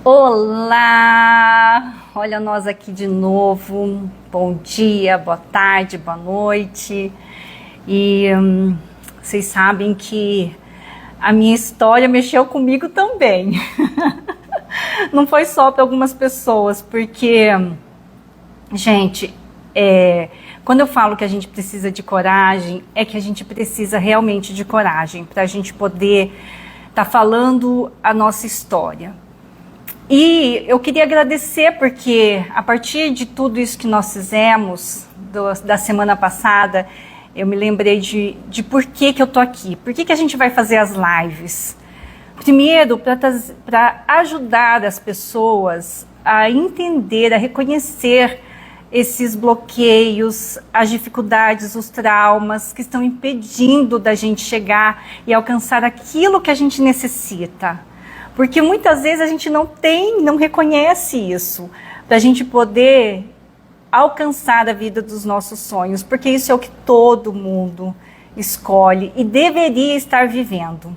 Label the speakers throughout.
Speaker 1: Olá! Olha nós aqui de novo. Bom dia, boa tarde, boa noite. E vocês sabem que a minha história mexeu comigo também. Não foi só para algumas pessoas, porque, gente, quando eu falo que a gente precisa de coragem, é que a gente precisa realmente de coragem para a gente poder estar falando a nossa história. E eu queria agradecer porque a partir de tudo isso que nós fizemos da semana passada, eu me lembrei de por que eu tô aqui, por que a gente vai fazer as lives. Primeiro, para ajudar as pessoas a entender, a reconhecer esses bloqueios, as dificuldades, os traumas que estão impedindo da gente chegar e alcançar aquilo que a gente necessita. Porque muitas vezes a gente não reconhece isso, para a gente poder alcançar a vida dos nossos sonhos, porque isso é o que todo mundo escolhe e deveria estar vivendo.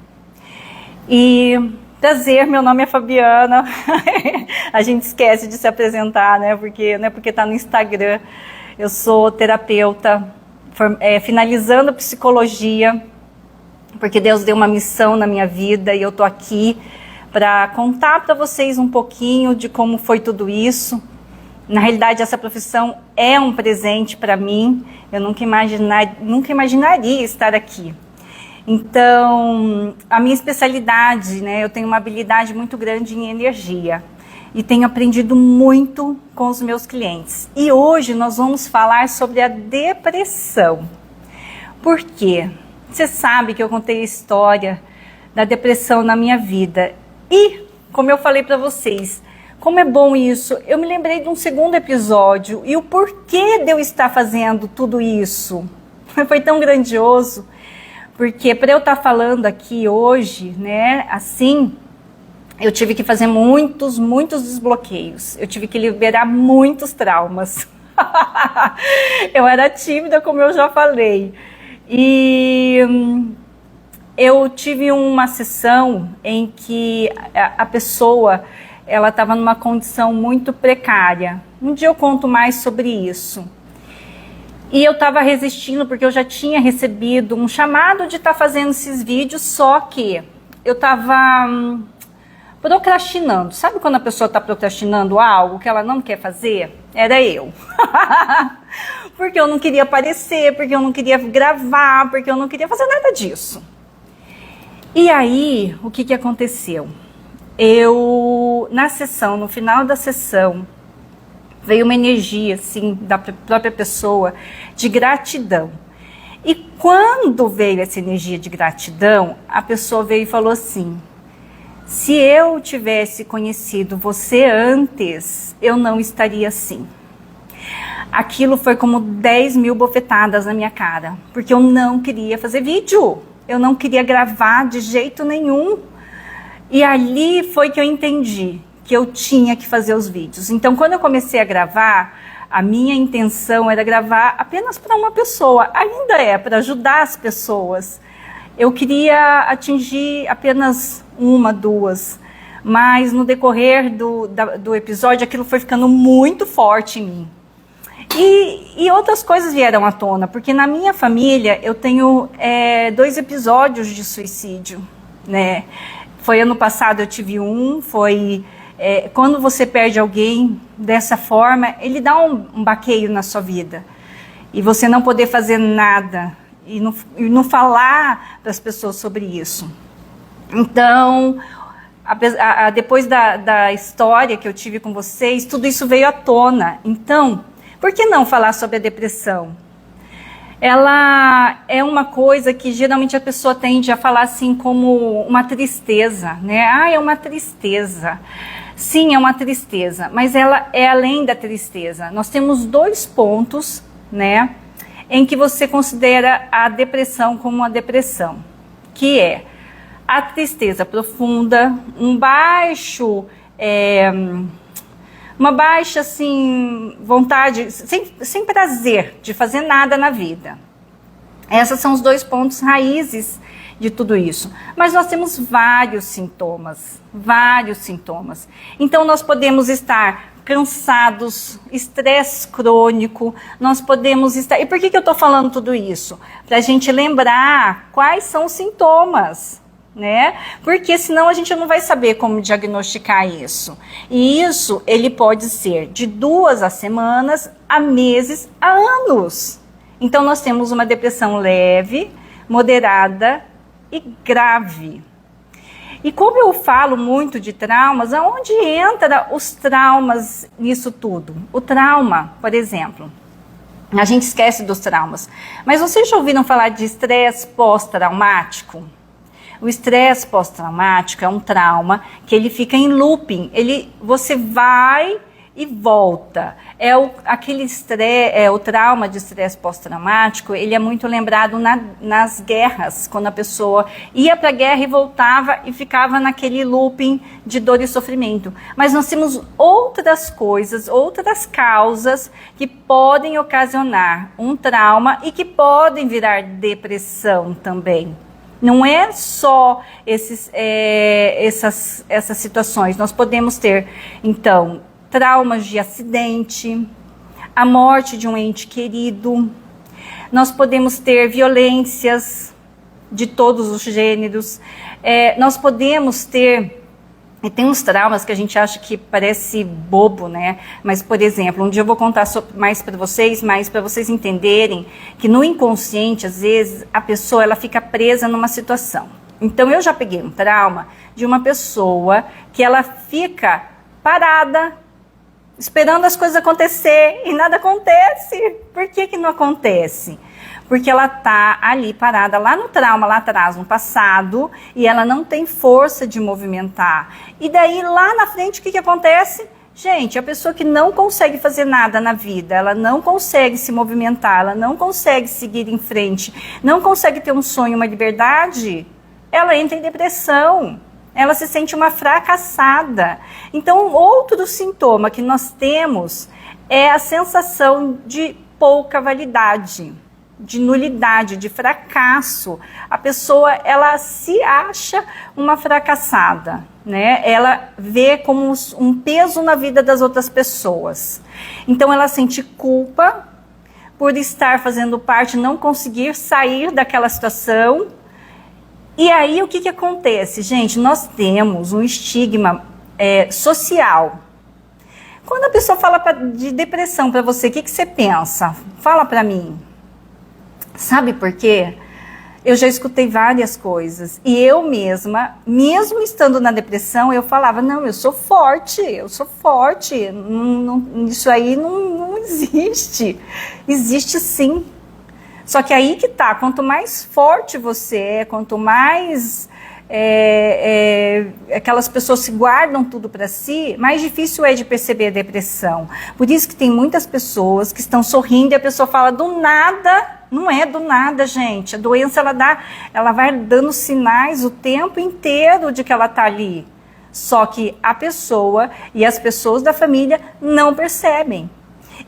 Speaker 1: E prazer, meu nome é Fabiana. A gente esquece de se apresentar, né? Porque não é porque está no Instagram. Eu sou terapeuta, finalizando psicologia, porque Deus deu uma missão na minha vida e eu tô aqui para contar para vocês um pouquinho de como foi tudo isso. Na realidade, essa profissão é um presente para mim. Eu nunca imaginaria estar aqui. Então, a minha especialidade, né, eu tenho uma habilidade muito grande em energia e tenho aprendido muito com os meus clientes. E hoje nós vamos falar sobre a depressão. Por quê? Você sabe que eu contei a história da depressão na minha vida. E, como eu falei para vocês, como é bom isso, eu me lembrei de um segundo episódio e o porquê de eu estar fazendo tudo isso. Foi tão grandioso, porque para eu estar falando aqui hoje, né, assim, eu tive que fazer muitos desbloqueios. Eu tive que liberar muitos traumas. Eu era tímida, como eu já falei. E eu tive uma sessão em que a pessoa ela estava numa condição muito precária. Um dia eu conto mais sobre isso. E eu estava resistindo porque eu já tinha recebido um chamado de estar fazendo esses vídeos, só que eu estava procrastinando. Sabe quando a pessoa está procrastinando algo que ela não quer fazer? Era eu. Porque eu não queria aparecer, porque eu não queria gravar, porque eu não queria fazer nada disso. E aí, o que aconteceu? Na sessão, no final da sessão, veio uma energia, assim, da própria pessoa, de gratidão. E quando veio essa energia de gratidão, a pessoa veio e falou assim: se eu tivesse conhecido você antes, eu não estaria assim. Aquilo foi como 10 mil bofetadas na minha cara, porque eu não queria fazer vídeo. Eu não queria gravar de jeito nenhum. E ali foi que eu entendi que eu tinha que fazer os vídeos. Então, quando eu comecei a gravar, a minha intenção era gravar apenas para uma pessoa. Ainda é, para ajudar as pessoas. Eu queria atingir apenas uma, duas. Mas no decorrer do episódio, aquilo foi ficando muito forte em mim. E outras coisas vieram à tona, porque na minha família eu tenho 2 episódios de suicídio, né? Foi ano passado eu tive quando você perde alguém dessa forma, ele dá um baqueio na sua vida. E você não poder fazer nada e não falar para as pessoas sobre isso. Então, depois da história que eu tive com vocês, tudo isso veio à tona. Então, por que não falar sobre a depressão? Ela é uma coisa que geralmente a pessoa tende a falar assim como uma tristeza, né? Ah, é uma tristeza. Sim, é uma tristeza, mas ela é além da tristeza. Nós temos 2 pontos, né, em que você considera a depressão como uma depressão, que é a tristeza profunda, uma baixa assim, vontade, sem prazer de fazer nada na vida. Esses são os 2 pontos raízes de tudo isso. Mas nós temos vários sintomas, vários sintomas. Então nós podemos estar cansados, estresse crônico, nós podemos estar... E por que eu estou falando tudo isso? Para a gente lembrar quais são os sintomas, né? Porque senão a gente não vai saber como diagnosticar isso. E isso, ele pode ser de 2 semanas, a meses, a anos. Então nós temos uma depressão leve, moderada e grave. E como eu falo muito de traumas, aonde entra os traumas nisso tudo? O trauma, por exemplo, a gente esquece dos traumas. Mas vocês já ouviram falar de estresse pós-traumático? O estresse pós-traumático é um trauma que ele fica em looping. Você vai e volta. Aquele estresse, o trauma de estresse pós-traumático, ele é muito lembrado nas guerras, quando a pessoa ia para a guerra e voltava e ficava naquele looping de dor e sofrimento. Mas nós temos outras coisas, outras causas que podem ocasionar um trauma e que podem virar depressão também. Não é só essas situações. Nós podemos ter, então, traumas de acidente, a morte de um ente querido. Nós podemos ter violências de todos os gêneros. Nós podemos ter... E tem uns traumas que a gente acha que parece bobo, né? Mas, por exemplo, um dia eu vou contar mais para vocês entenderem que no inconsciente, às vezes, a pessoa ela fica presa numa situação. Então, eu já peguei um trauma de uma pessoa que ela fica parada, esperando as coisas acontecer e nada acontece. Por que não acontece? Porque ela está ali parada lá no trauma, lá atrás, no passado, e ela não tem força de movimentar. E daí, lá na frente, o que acontece? Gente, a pessoa que não consegue fazer nada na vida, ela não consegue se movimentar, ela não consegue seguir em frente, não consegue ter um sonho, uma liberdade, ela entra em depressão. Ela se sente uma fracassada. Então, outro sintoma que nós temos é a sensação de pouca validade, de nulidade, de fracasso. A pessoa, ela se acha uma fracassada, né? Ela vê como um peso na vida das outras pessoas. Então, ela sente culpa por estar fazendo parte, não conseguir sair daquela situação. E aí, o que acontece? Gente, nós temos um estigma social. Quando a pessoa fala de depressão para você, o que você pensa? Fala para mim. Sabe por quê? Eu já escutei várias coisas. E eu mesma, mesmo estando na depressão, eu falava, não, eu sou forte. Isso aí não existe. Existe sim. Só que aí que tá, quanto mais forte você é, quanto mais aquelas pessoas se guardam tudo para si, mais difícil é de perceber a depressão. Por isso que tem muitas pessoas que estão sorrindo e a pessoa fala do nada. Não é do nada, gente. A doença, ela vai dando sinais o tempo inteiro de que ela está ali. Só que a pessoa e as pessoas da família não percebem.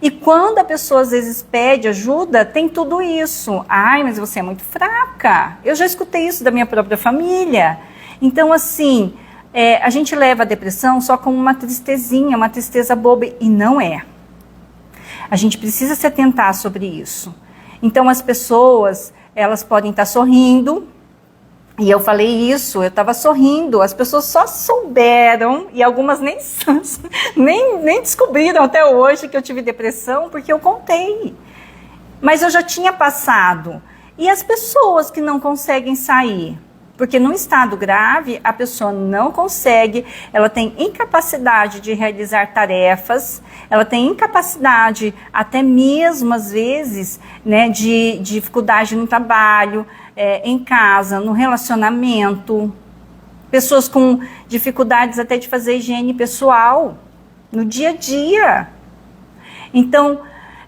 Speaker 1: E quando a pessoa às vezes pede ajuda, tem tudo isso. Ai, mas você é muito fraca. Eu já escutei isso da minha própria família. Então, assim, a gente leva a depressão só como uma tristezinha, uma tristeza boba. E não é. A gente precisa se atentar sobre isso. Então, as pessoas, elas podem estar sorrindo. E eu falei isso, eu estava sorrindo, as pessoas só souberam, e algumas nem descobriram até hoje que eu tive depressão, porque eu contei. Mas eu já tinha passado. E as pessoas que não conseguem sair? Porque num estado grave, a pessoa não consegue, ela tem incapacidade de realizar tarefas, ela tem incapacidade, até mesmo às vezes, né, de dificuldade no trabalho, em casa, no relacionamento, pessoas com dificuldades até de fazer higiene pessoal, no dia a dia. Então,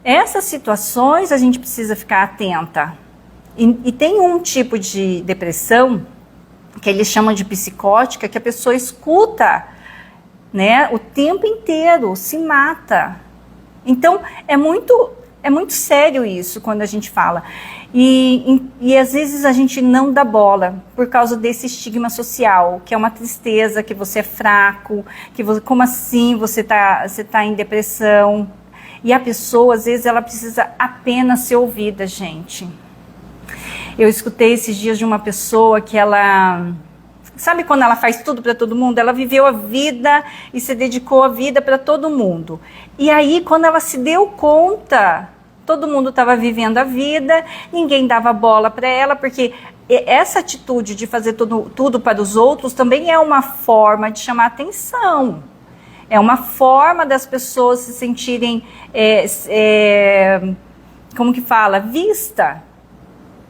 Speaker 1: essas situações a gente precisa ficar atenta. E tem um tipo de depressão que eles chamam de psicótica, que a pessoa escuta, né, o tempo inteiro, se mata. Então, é muito É muito sério isso quando a gente fala. E às vezes a gente não dá bola por causa desse estigma social, que é uma tristeza, que você é fraco, como assim você tá em depressão? E a pessoa, às vezes, ela precisa apenas ser ouvida, gente. Eu escutei esses dias de uma pessoa que ela... Sabe quando ela faz tudo para todo mundo? Ela viveu a vida e se dedicou a vida para todo mundo. E aí, quando ela se deu conta, todo mundo estava vivendo a vida, ninguém dava bola para ela, porque essa atitude de fazer tudo para os outros também é uma forma de chamar atenção. É uma forma das pessoas se sentirem, como que fala? Vista.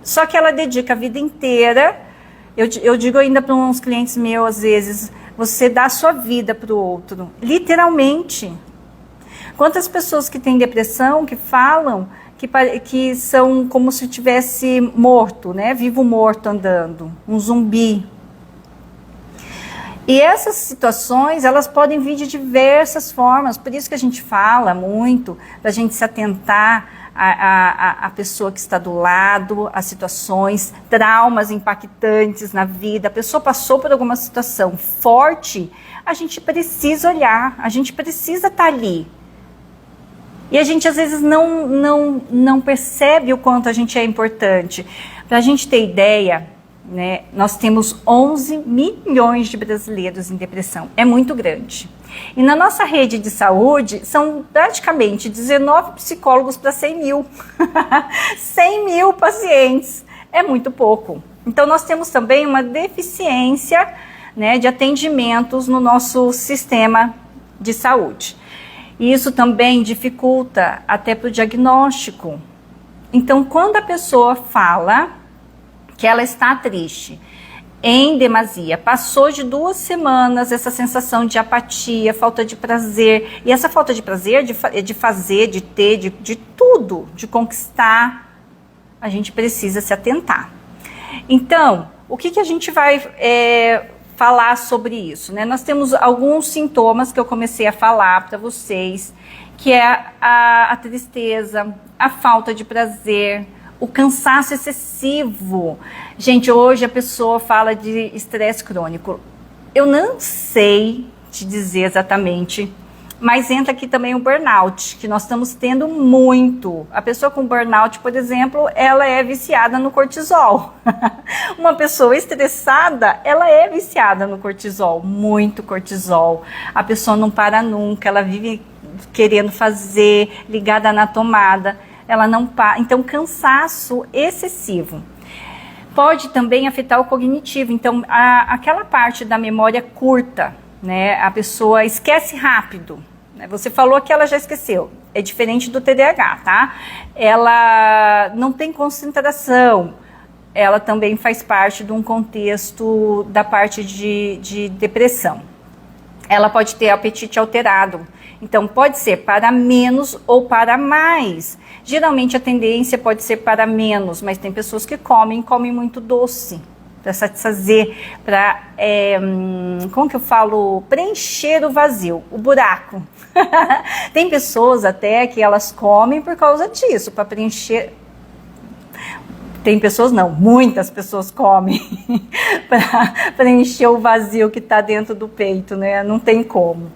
Speaker 1: Só que ela dedica a vida inteira. Eu digo ainda para uns clientes meus, às vezes, você dá a sua vida para o outro, literalmente. Quantas pessoas que têm depressão, que falam que são como se tivesse morto, né? Vivo morto andando, um zumbi. E essas situações, elas podem vir de diversas formas, por isso que a gente fala muito, da gente se atentar à pessoa que está do lado, às situações, traumas impactantes na vida, a pessoa passou por alguma situação forte, a gente precisa olhar, a gente precisa estar ali. E a gente às vezes não percebe o quanto a gente é importante. Para a gente ter ideia, né, nós temos 11 milhões de brasileiros em depressão, é muito grande. E na nossa rede de saúde, são praticamente 19 psicólogos para 100 mil. 100 mil pacientes, é muito pouco. Então nós temos também uma deficiência, né, de atendimentos no nosso sistema de saúde. E isso também dificulta até para o diagnóstico. Então quando a pessoa fala que ela está triste em demasia, passou de 2 semanas essa sensação de apatia, falta de prazer, e essa falta de prazer de fazer, de ter, de tudo, de conquistar, a gente precisa se atentar. Então, o que a gente vai falar sobre isso, né? Nós temos alguns sintomas que eu comecei a falar para vocês, que é a tristeza, a falta de prazer, o cansaço excessivo. Gente, hoje a pessoa fala de estresse crônico. Eu não sei te dizer exatamente, mas entra aqui também o burnout, que nós estamos tendo muito. A pessoa com burnout, por exemplo, ela é viciada no cortisol. Uma pessoa estressada, ela é viciada no cortisol, muito cortisol. A pessoa não para nunca, ela vive querendo fazer, ligada na tomada. Ela não para. Então, cansaço excessivo. Pode também afetar o cognitivo. Então, aquela parte da memória curta, né? A pessoa esquece rápido. Né? Você falou que ela já esqueceu. É diferente do TDAH, tá? Ela não tem concentração. Ela também faz parte de um contexto da parte de depressão. Ela pode ter apetite alterado. Então, pode ser para menos ou para mais. Geralmente, a tendência pode ser para menos, mas tem pessoas que comem muito doce, para satisfazer, para, como que eu falo, preencher o vazio, o buraco. Tem pessoas até que elas comem por causa disso, para preencher... Tem pessoas não, muitas pessoas comem para preencher o vazio que está dentro do peito, né? Não tem como.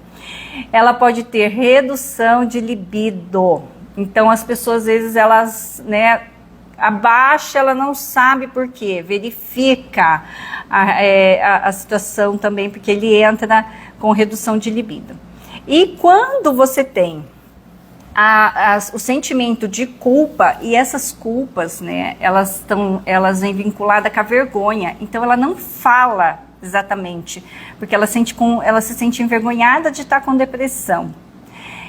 Speaker 1: Ela pode ter redução de libido. Então as pessoas às vezes elas, né, abaixa, ela não sabe por quê. Verifica a situação também, porque ele entra com redução de libido. E quando você tem o sentimento de culpa, e essas culpas, né, elas vêm vinculadas com a vergonha, então ela não fala exatamente, porque ela se sente envergonhada de estar com depressão.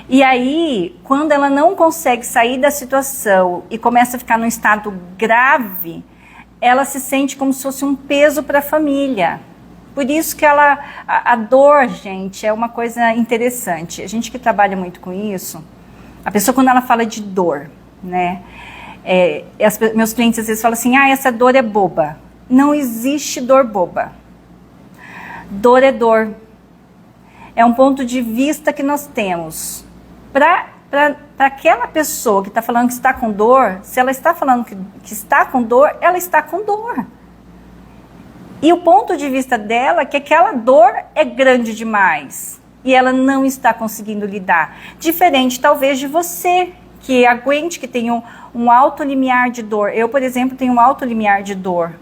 Speaker 1: E aí, quando ela não consegue sair da situação e começa a ficar num estado grave, ela se sente como se fosse um peso para a família. Por isso que a dor, gente, é uma coisa interessante. A gente que trabalha muito com isso, a pessoa quando ela fala de dor, né, meus clientes às vezes falam assim, essa dor é boba. Não existe dor boba. Dor é dor. É um ponto de vista que nós temos. Para para aquela pessoa que está falando que está com dor, se ela está falando que está com dor, ela está com dor. E o ponto de vista dela é que aquela dor é grande demais e ela não está conseguindo lidar. Diferente, talvez, de você, que aguente, que tenha um alto limiar de dor. Eu, por exemplo, tenho um alto limiar de dor.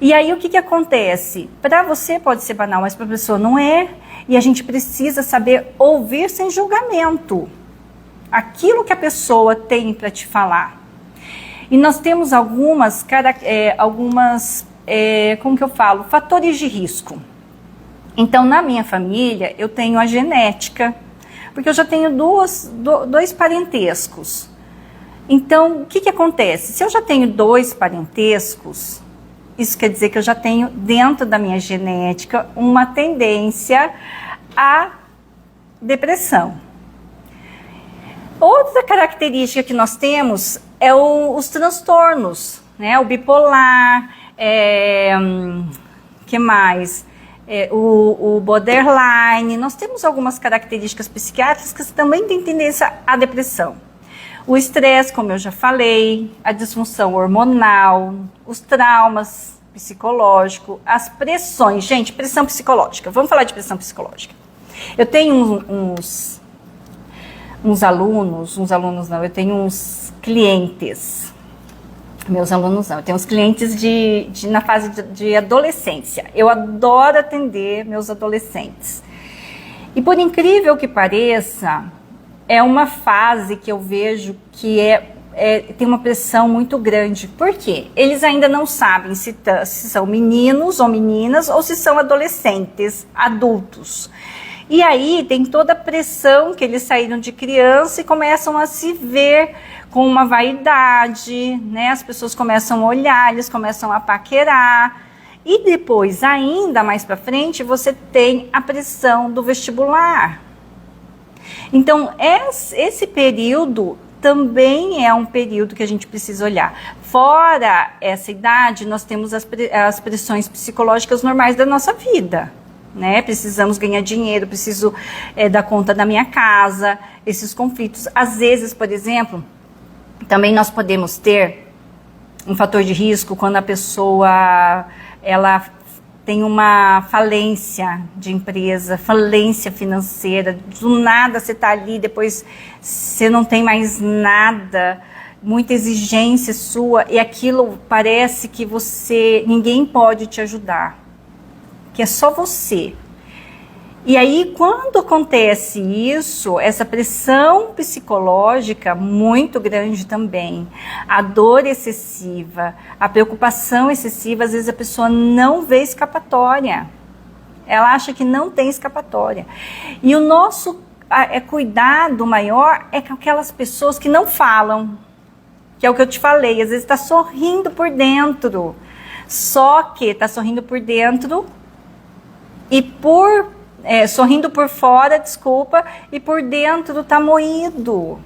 Speaker 1: E aí, o que acontece? Para você pode ser banal, mas para a pessoa não é. E a gente precisa saber ouvir sem julgamento aquilo que a pessoa tem para te falar. E nós temos como que eu falo? Fatores de risco. Então, na minha família, eu tenho a genética, porque eu já tenho dois parentescos. Então, o que acontece? Se eu já tenho 2 parentescos, isso quer dizer que eu já tenho dentro da minha genética uma tendência à depressão. Outra característica que nós temos é os transtornos, né? O bipolar, que mais? O borderline. Nós temos algumas características psiquiátricas que também têm tendência à depressão. O estresse, como eu já falei, a disfunção hormonal, os traumas psicológicos, as pressões. Gente, pressão psicológica. Vamos falar de pressão psicológica. Eu tenho eu tenho uns clientes. Meus alunos não, eu tenho uns clientes na fase de adolescência. Eu adoro atender meus adolescentes. E por incrível que pareça, é uma fase que eu vejo que tem uma pressão muito grande. Por quê? Eles ainda não sabem se são meninos ou meninas ou se são adolescentes, adultos. E aí tem toda a pressão que eles saíram de criança e começam a se ver com uma vaidade, né? As pessoas começam a olhar, eles começam a paquerar. E depois, ainda mais para frente, você tem a pressão do vestibular. Então, esse período também é um período que a gente precisa olhar. Fora essa idade, nós temos as pressões psicológicas normais da nossa vida. Né? Precisamos ganhar dinheiro, preciso dar conta da minha casa, esses conflitos. Às vezes, por exemplo, também nós podemos ter um fator de risco quando a pessoa ela tem uma falência de empresa, falência financeira, do nada você está ali, depois você não tem mais nada, muita exigência sua, e aquilo parece que ninguém pode te ajudar, que é só você. E aí, quando acontece isso, essa pressão psicológica muito grande também, a dor excessiva, a preocupação excessiva, às vezes a pessoa não vê escapatória. Ela acha que não tem escapatória. E o nosso cuidado maior é com aquelas pessoas que não falam, que é o que eu te falei, às vezes está sorrindo por dentro, só que está sorrindo por dentro e sorrindo por fora, desculpa, e por dentro tá moído.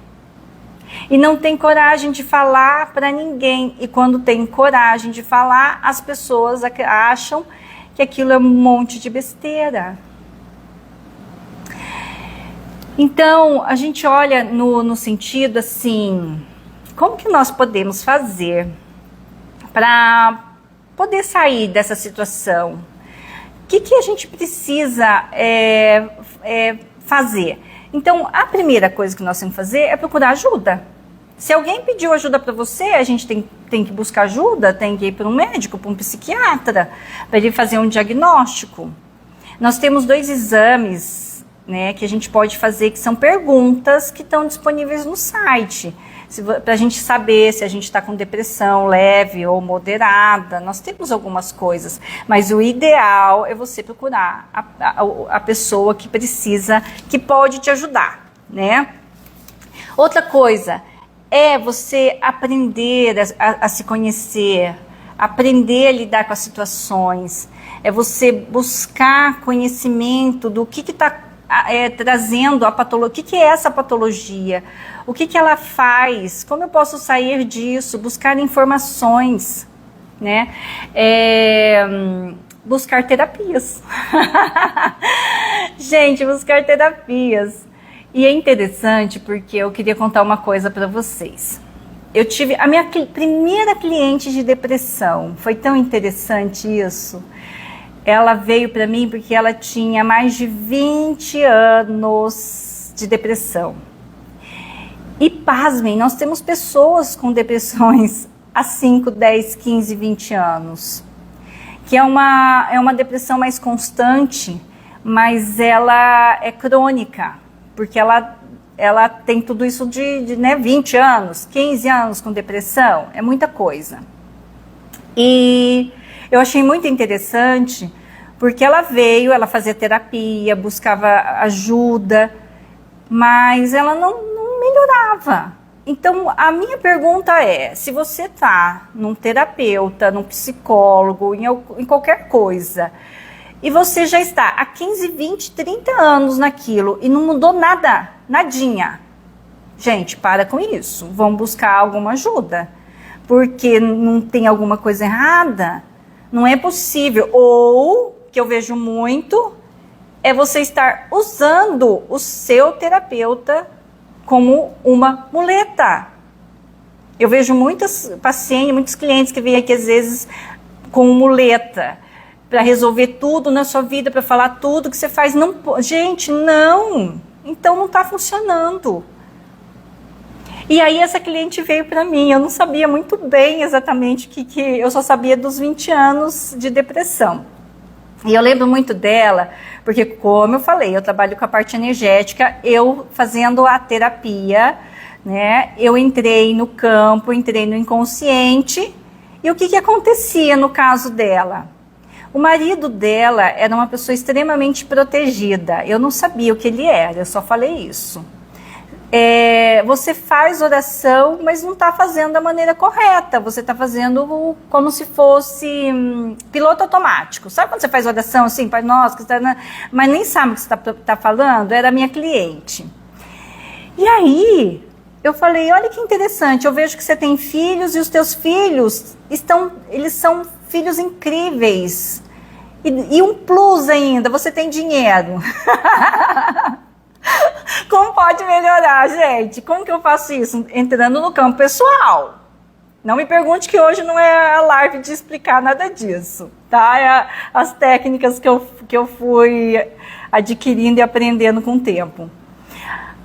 Speaker 1: E não tem coragem de falar para ninguém. E quando tem coragem de falar, as pessoas acham que aquilo é um monte de besteira. Então, a gente olha no sentido assim, como que nós podemos fazer para poder sair dessa situação? O que a gente precisa fazer? Então, a primeira coisa que nós temos que fazer é procurar ajuda. Se alguém pediu ajuda para você, a gente tem que buscar ajuda, tem que ir para um médico, para um psiquiatra, para ele fazer um diagnóstico. Nós temos 2 exames, né, que a gente pode fazer, que são perguntas que estão disponíveis no site. Para a gente saber se a gente está com depressão leve ou moderada, nós temos algumas coisas, mas o ideal é você procurar a pessoa que precisa, que pode te ajudar, né? Outra coisa é você aprender a se conhecer, aprender a lidar com as situações, é você buscar conhecimento do que está trazendo a patologia, o que é essa patologia, o que ela faz, como eu posso sair disso, buscar informações, né? Buscar terapias. Gente, buscar terapias. E é interessante porque eu queria contar uma coisa para vocês. Eu tive a minha primeira cliente de depressão. Foi tão interessante isso. Ela veio para mim porque ela tinha mais de 20 anos de depressão. E pasmem, nós temos pessoas com depressões há 5, 10, 15, 20 anos. Que é uma depressão mais constante, mas ela é crônica. Porque ela tem tudo isso de 20 anos, 15 anos com depressão, é muita coisa. E eu achei muito interessante, porque ela veio, ela fazia terapia, buscava ajuda, mas ela não melhorava. Então, a minha pergunta é, se você está num terapeuta, num psicólogo, em qualquer coisa, e você já está há 15, 20, 30 anos naquilo e não mudou nada, nadinha. Gente, para com isso. Vamos buscar alguma ajuda. Porque não tem alguma coisa errada. Não é possível. Ou, que eu vejo muito, é você estar usando o seu terapeuta como uma muleta. Eu vejo muitos pacientes, muitos clientes que vêm aqui às vezes com muleta para resolver tudo na sua vida, para falar tudo que você faz. Não, gente, não. Então não está funcionando. E aí essa cliente veio para mim. Eu não sabia muito bem exatamente que eu só sabia dos 20 anos de depressão. E eu lembro muito dela, porque como eu falei, eu trabalho com a parte energética, eu fazendo a terapia, né? Eu entrei no campo, entrei no inconsciente. E o que acontecia no caso dela? O marido dela era uma pessoa extremamente protegida. Eu não sabia o que ele era, eu só falei isso. Você faz oração, mas não está fazendo da maneira correta. Você está fazendo como se fosse piloto automático. Sabe quando você faz oração assim, Pai Nosso, mas nem sabe o que você está falando? Era a minha cliente. E aí, eu falei, olha que interessante, eu vejo que você tem filhos e os teus filhos, eles são filhos incríveis. E um plus ainda, você tem dinheiro. Como pode melhorar, gente? Como que eu faço isso? Entrando no campo pessoal. Não me pergunte que hoje não é a live de explicar nada disso, tá? É as técnicas que eu fui adquirindo e aprendendo com o tempo.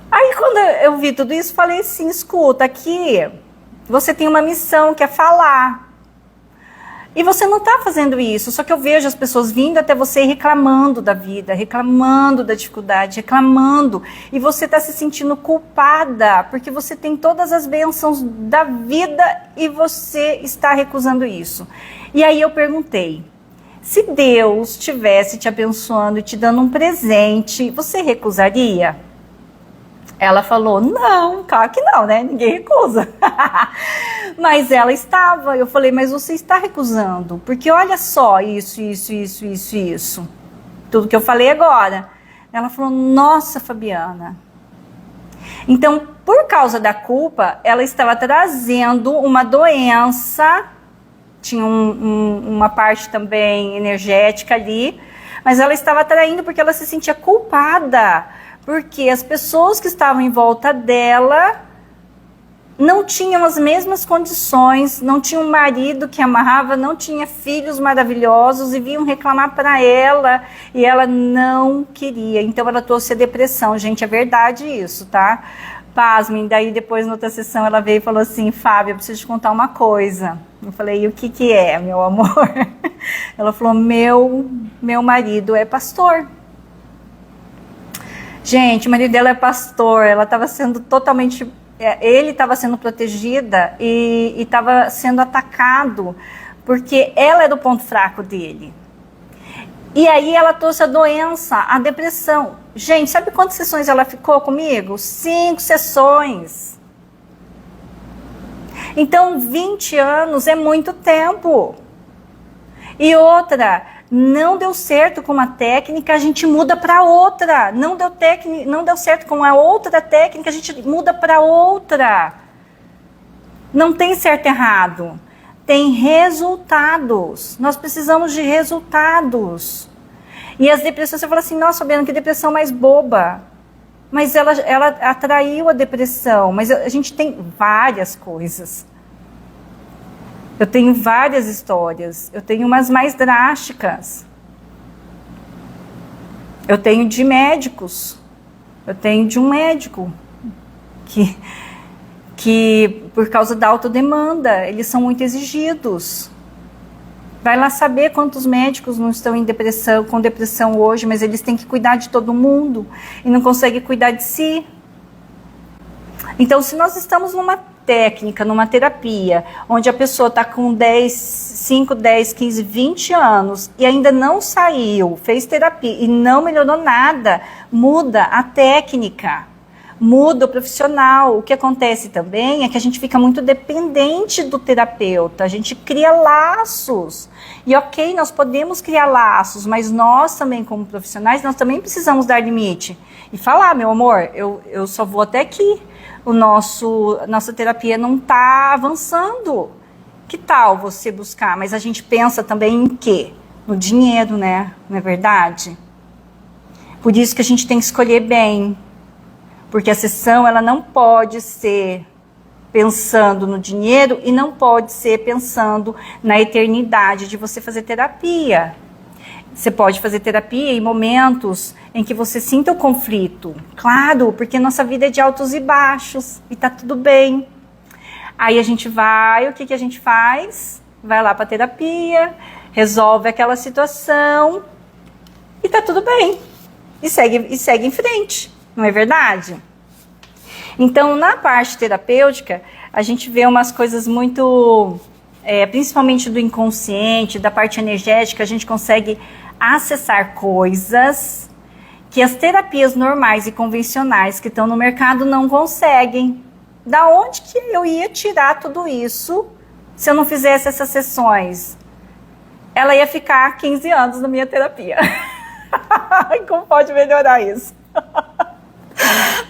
Speaker 1: Aí quando eu vi tudo isso, falei assim, escuta, aqui você tem uma missão que é falar. E você não está fazendo isso, só que eu vejo as pessoas vindo até você reclamando da vida, reclamando da dificuldade, reclamando. E você está se sentindo culpada, porque você tem todas as bênçãos da vida e você está recusando isso. E aí eu perguntei, se Deus estivesse te abençoando e te dando um presente, você recusaria? Ela falou, não, claro que não, né? Ninguém recusa. Mas ela estava. Eu falei, mas você está recusando. Porque olha só, isso. Tudo que eu falei agora. Ela falou, nossa, Fabiana. Então, por causa da culpa, ela estava trazendo uma doença. Tinha uma parte também energética ali. Mas ela estava traindo porque ela se sentia culpada. Porque as pessoas que estavam em volta dela não tinham as mesmas condições, não tinha um marido que amava, não tinha filhos maravilhosos e vinham reclamar para ela e ela não queria. Então ela trouxe a depressão. Gente, é verdade isso, tá? Pasmem, daí depois na outra sessão ela veio e falou assim, Fábio, eu preciso te contar uma coisa. Eu falei, e o que é, meu amor? Ela falou, meu marido é pastor. Gente, o marido dela é pastor, ela estava sendo totalmente... Ele estava sendo protegida e estava sendo atacado, porque ela era o ponto fraco dele. E aí ela trouxe a doença, a depressão. Gente, sabe quantas sessões ela ficou comigo? 5 sessões. Então, 20 anos é muito tempo. E outra... Não deu certo com uma técnica, a gente muda para outra. Não deu certo com a outra técnica, a gente muda para outra. Não tem certo e errado. Tem resultados. Nós precisamos de resultados. E as depressões, você fala assim, nossa, Fabiana, que depressão mais boba. mas ela atraiu a depressão. Mas a gente tem várias coisas. Eu tenho várias histórias. Eu tenho umas mais drásticas. Eu tenho de médicos. Eu tenho de um médico que por causa da autodemanda, eles são muito exigidos. Vai lá saber quantos médicos não estão com depressão hoje, mas eles têm que cuidar de todo mundo e não conseguem cuidar de si. Então, se nós estamos numa técnica, numa terapia, onde a pessoa está com 5, 10, 15, 20 anos e ainda não saiu, fez terapia e não melhorou nada, muda a técnica. Muda o profissional. O que acontece também é que a gente fica muito dependente do terapeuta, a gente cria laços. E ok, nós podemos criar laços, mas nós também, como profissionais, nós também precisamos dar limite. E falar, meu amor, eu só vou até aqui. Nossa terapia não está avançando. Que tal você buscar? Mas a gente pensa também em quê? No dinheiro, né? Não é verdade? Por isso que a gente tem que escolher bem. Porque a sessão, ela não pode ser pensando no dinheiro e não pode ser pensando na eternidade de você fazer terapia. Você pode fazer terapia em momentos em que você sinta o conflito. Claro, porque nossa vida é de altos e baixos e tá tudo bem. Aí a gente vai, o que a gente faz? Vai lá para terapia, resolve aquela situação e tá tudo bem. E segue em frente. Não é verdade? Então, na parte terapêutica, a gente vê umas coisas muito, principalmente do inconsciente, da parte energética, a gente consegue acessar coisas que as terapias normais e convencionais que estão no mercado não conseguem. Da onde que eu ia tirar tudo isso se eu não fizesse essas sessões? Ela ia ficar 15 anos na minha terapia. Como pode melhorar isso?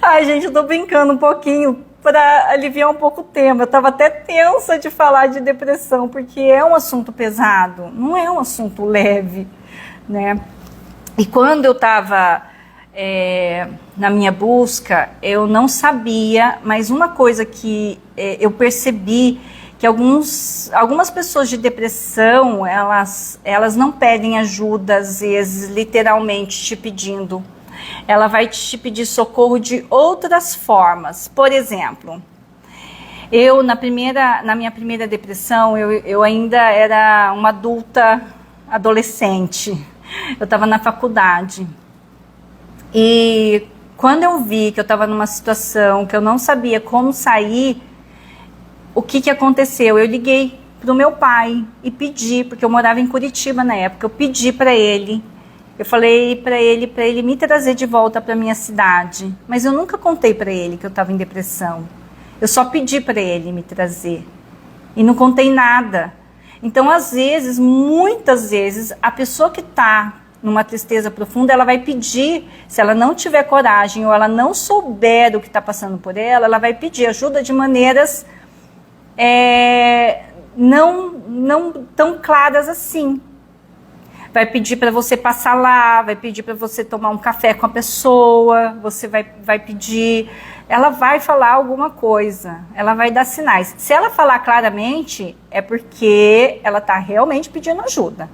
Speaker 1: Ai, gente, eu tô brincando um pouquinho para aliviar um pouco o tema. Eu tava até tensa de falar de depressão, porque é um assunto pesado, não é um assunto leve, né? E quando eu tava na minha busca, eu não sabia, mas uma coisa que eu percebi, que algumas pessoas de depressão, elas não pedem ajuda, às vezes, literalmente te pedindo. Ela vai te pedir socorro de outras formas. Por exemplo, eu na minha primeira depressão, eu ainda era uma adulta adolescente. Eu estava na faculdade. E quando eu vi que eu estava numa situação que eu não sabia como sair, o que aconteceu? Eu liguei para o meu pai e pedi, porque eu morava em Curitiba na época, eu pedi para ele. Eu falei para ele me trazer de volta para minha cidade, mas eu nunca contei para ele que eu estava em depressão. Eu só pedi para ele me trazer e não contei nada. Então, às vezes, muitas vezes, a pessoa que está numa tristeza profunda, ela vai pedir, se ela não tiver coragem ou ela não souber o que está passando por ela vai pedir ajuda de maneiras não tão claras assim. Vai pedir para você passar lá, vai pedir para você tomar um café com a pessoa, você vai pedir, ela vai falar alguma coisa, ela vai dar sinais. Se ela falar claramente, é porque ela está realmente pedindo ajuda.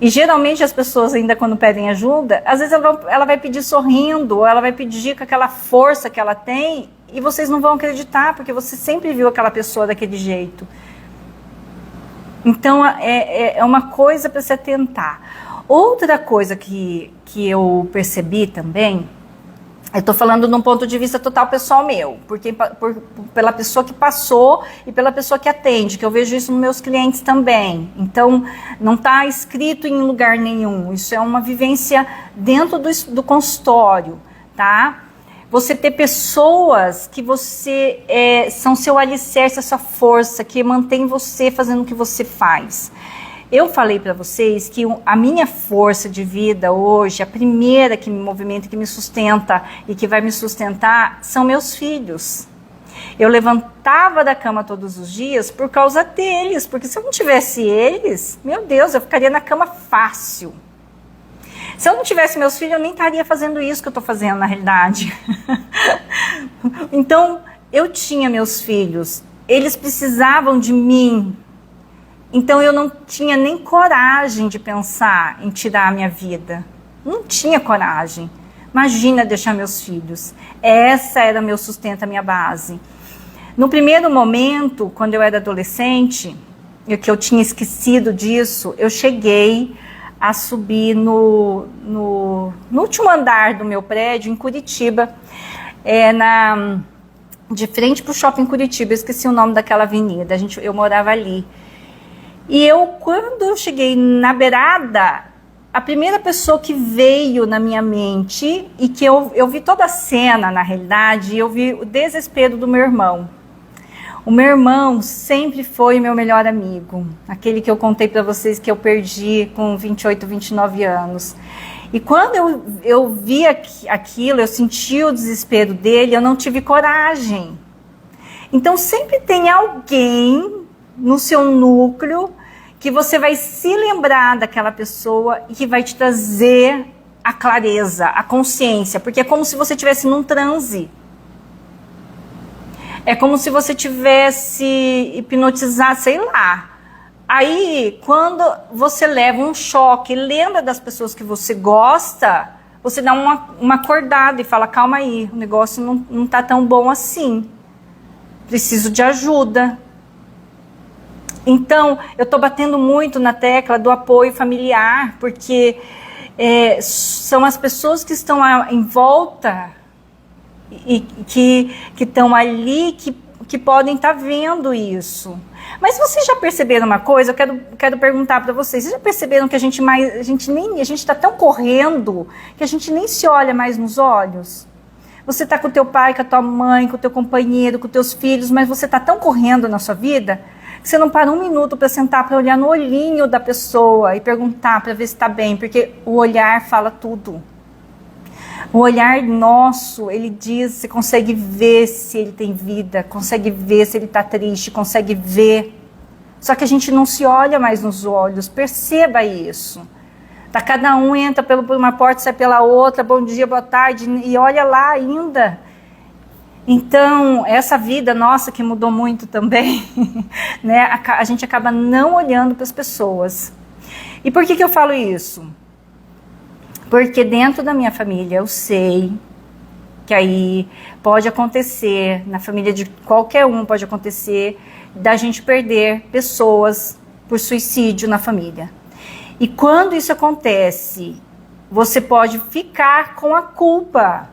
Speaker 1: E geralmente as pessoas ainda quando pedem ajuda, às vezes ela vai pedir sorrindo, ou ela vai pedir com aquela força que ela tem, e vocês não vão acreditar, porque você sempre viu aquela pessoa daquele jeito. Então, é uma coisa para se atentar. Outra coisa que eu percebi também, eu estou falando de um ponto de vista total pessoal meu, porque pela pessoa que passou e pela pessoa que atende, que eu vejo isso nos meus clientes também. Então, não está escrito em lugar nenhum, isso é uma vivência dentro do consultório, tá? Você ter pessoas que você são seu alicerce, a sua força, que mantém você fazendo o que você faz. Eu falei para vocês que a minha força de vida hoje, a primeira que me movimenta, que me sustenta e que vai me sustentar, são meus filhos. Eu levantava da cama todos os dias por causa deles, porque se eu não tivesse eles, meu Deus, eu ficaria na cama fácil. Se eu não tivesse meus filhos, eu nem estaria fazendo isso que eu estou fazendo, na realidade. Então, eu tinha meus filhos, eles precisavam de mim. Então, eu não tinha nem coragem de pensar em tirar a minha vida. Não tinha coragem. Imagina deixar meus filhos. Essa era meu sustento, a minha base. No primeiro momento, quando eu era adolescente, que eu tinha esquecido disso, eu cheguei a subir no último andar do meu prédio, em Curitiba, de frente para o shopping Curitiba. Eu esqueci o nome daquela avenida, eu morava ali. E quando eu cheguei na beirada, a primeira pessoa que veio na minha mente, e que eu vi toda a cena, na realidade, eu vi o desespero do meu irmão. O meu irmão sempre foi meu melhor amigo, aquele que eu contei para vocês que eu perdi com 28, 29 anos. E quando eu vi aquilo, eu senti o desespero dele, eu não tive coragem. Então sempre tem alguém no seu núcleo que você vai se lembrar daquela pessoa e que vai te trazer a clareza, a consciência, porque é como se você estivesse num transe. É como se você tivesse hipnotizado, sei lá. Aí, quando você leva um choque, lembra das pessoas que você gosta, você dá uma acordada e fala, calma aí, o negócio não tá tão bom assim. Preciso de ajuda. Então, eu tô batendo muito na tecla do apoio familiar, porque são as pessoas que estão em volta e que estão ali, que podem estar vendo isso. Mas vocês já perceberam uma coisa? Eu quero perguntar para vocês. Vocês já perceberam que a gente está tão correndo que a gente nem se olha mais nos olhos? Você está com o teu pai, com a tua mãe, com o teu companheiro, com os teus filhos, mas você está tão correndo na sua vida que você não para um minuto para sentar, para olhar no olhinho da pessoa e perguntar para ver se está bem, porque o olhar fala tudo. O olhar nosso, ele diz, você consegue ver se ele tem vida, consegue ver se ele está triste, consegue ver. Só que a gente não se olha mais nos olhos, perceba isso. Tá, cada um entra por uma porta, sai pela outra, bom dia, boa tarde, e olha lá ainda. Então, essa vida nossa que mudou muito também, né, a gente acaba não olhando para as pessoas. E por que eu falo isso? Porque dentro da minha família eu sei que aí pode acontecer, na família de qualquer um pode acontecer, da gente perder pessoas por suicídio na família. E quando isso acontece, você pode ficar com a culpa,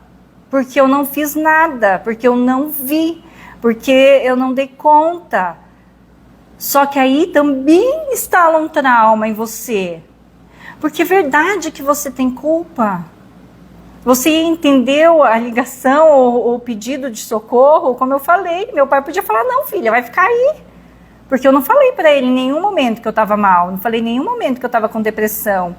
Speaker 1: porque eu não fiz nada, porque eu não vi, porque eu não dei conta. Só que aí também instala um trauma em você. Porque é verdade que você tem culpa. Você entendeu a ligação ou o pedido de socorro? Como eu falei, meu pai podia falar, não filha, vai ficar aí. Porque eu não falei para ele em nenhum momento que eu estava mal, não falei em nenhum momento que eu estava com depressão.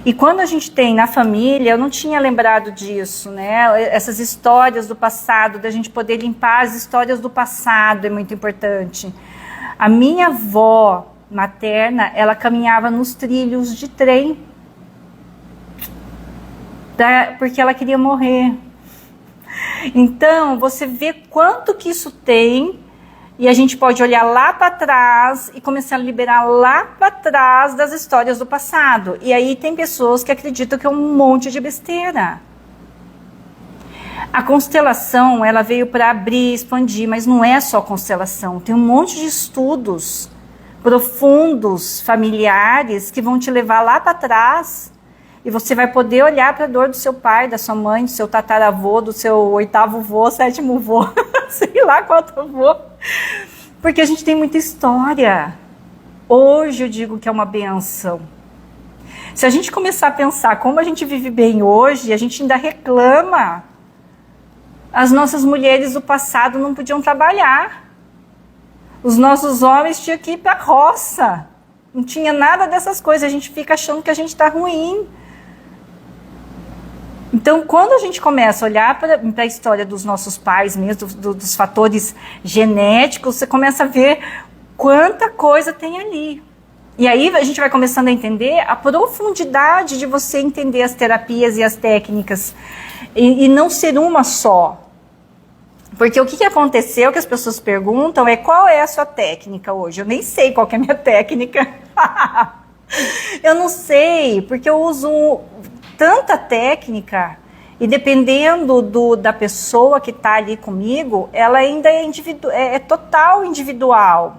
Speaker 1: E quando a gente tem na família, eu não tinha lembrado disso, né? Essas histórias do passado, da gente poder limpar as histórias do passado é muito importante. A minha avó materna, ela caminhava nos trilhos de trem, porque ela queria morrer. Então, você vê quanto que isso tem, e a gente pode olhar lá para trás e começar a liberar lá para trás das histórias do passado. E aí tem pessoas que acreditam que é um monte de besteira. A constelação, ela veio para abrir, expandir, mas não é só constelação. Tem um monte de estudos profundos, familiares, que vão te levar lá para trás, e você vai poder olhar para a dor do seu pai, da sua mãe, do seu tataravô, do seu oitavo vô, sétimo vô, sei lá quanto vô, porque a gente tem muita história. Hoje eu digo que é uma benção. Se a gente começar a pensar como a gente vive bem hoje, a gente ainda reclama. As nossas mulheres do passado não podiam trabalhar. Os nossos homens tinham que ir para a roça. Não tinha nada dessas coisas. A gente fica achando que a gente está ruim. Então, quando a gente começa a olhar para a história dos nossos pais mesmo, dos fatores genéticos, você começa a ver quanta coisa tem ali. E aí a gente vai começando a entender a profundidade de você entender as terapias e as técnicas e não ser uma só. Porque o que aconteceu, que as pessoas perguntam, é qual é a sua técnica hoje? Eu nem sei qual que é a minha técnica. Eu não sei, porque eu uso tanta técnica e dependendo da pessoa que está ali comigo, ela ainda é total individual.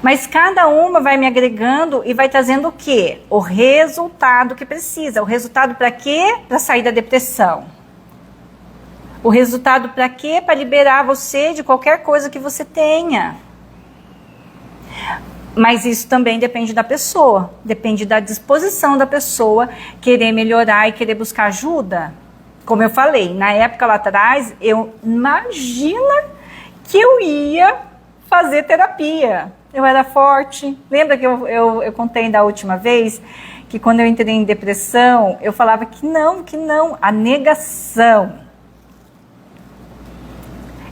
Speaker 1: Mas cada uma vai me agregando e vai trazendo o quê? O resultado que precisa. O resultado para quê? Para sair da depressão. O resultado para quê? Para liberar você de qualquer coisa que você tenha. Mas isso também depende da pessoa. Depende da disposição da pessoa querer melhorar e querer buscar ajuda. Como eu falei, na época lá atrás, imagina que eu ia fazer terapia. Eu era forte. Lembra que eu contei da última vez que quando eu entrei em depressão, eu falava que não, a negação.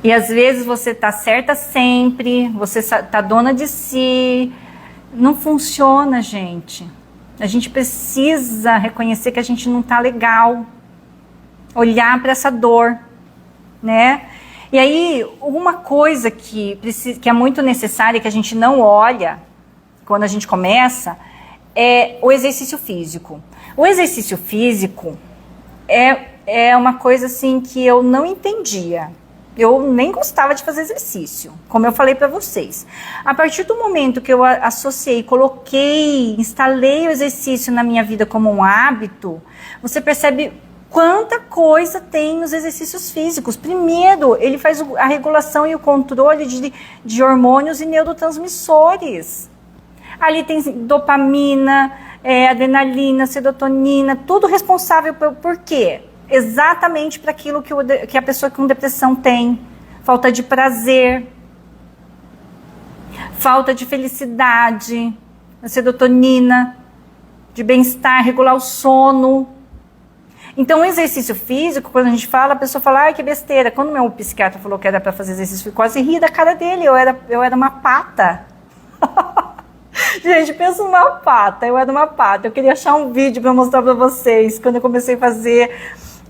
Speaker 1: E às vezes você tá certa sempre, você tá dona de si. Não funciona, gente. A gente precisa reconhecer que a gente não tá legal. Olhar para essa dor, né? E aí, uma coisa que é muito necessária, que a gente não olha quando a gente começa, é o exercício físico. O exercício físico é uma coisa assim que eu não entendia. Eu nem gostava de fazer exercício, como eu falei para vocês. A partir do momento que eu associei, instalei o exercício na minha vida como um hábito, você percebe quanta coisa tem nos exercícios físicos. Primeiro, ele faz a regulação e o controle de hormônios e neurotransmissores. Ali tem dopamina, adrenalina, serotonina, tudo responsável por quê? Exatamente para aquilo que a pessoa com depressão tem. Falta de prazer, falta de felicidade, a serotonina, de bem-estar, regular o sono. Então, o exercício físico, quando a gente fala, a pessoa fala, ai, que besteira. Quando meu psiquiatra falou que era para fazer exercício, eu quase ri da cara dele, eu era uma pata. Gente, pensa numa pata, eu era uma pata. Eu queria achar um vídeo para mostrar para vocês, quando eu comecei a fazer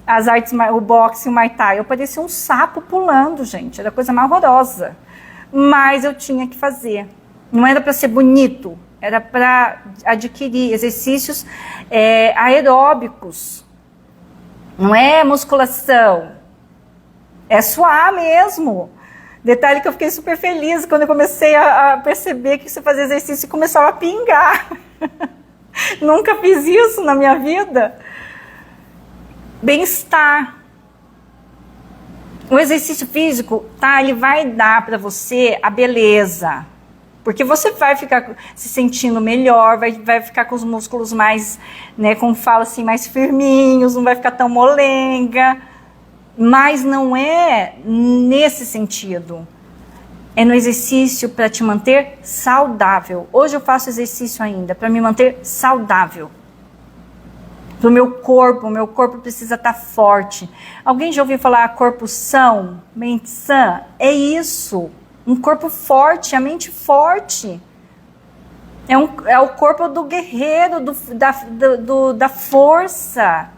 Speaker 1: as artes, o boxe e o Muay Thai. Eu parecia um sapo pulando, gente, era a coisa mais horrorosa. Mas eu tinha que fazer. Não era para ser bonito, era para adquirir exercícios aeróbicos. Não é musculação, é suar mesmo. Detalhe que eu fiquei super feliz quando eu comecei a perceber que você fazia exercício e começava a pingar. Nunca fiz isso na minha vida. Bem-estar. O exercício físico, tá, ele vai dar para você a beleza. Porque você vai ficar se sentindo melhor, vai ficar com os músculos mais, né, como fala assim, mais firminhos, não vai ficar tão molenga. Mas não é nesse sentido. É no exercício para te manter saudável. Hoje eu faço exercício ainda para me manter saudável. Para o meu corpo precisa estar forte. Alguém já ouviu falar corpo são, mente sã? É isso. Um corpo forte, a mente forte. É o corpo do guerreiro, da força.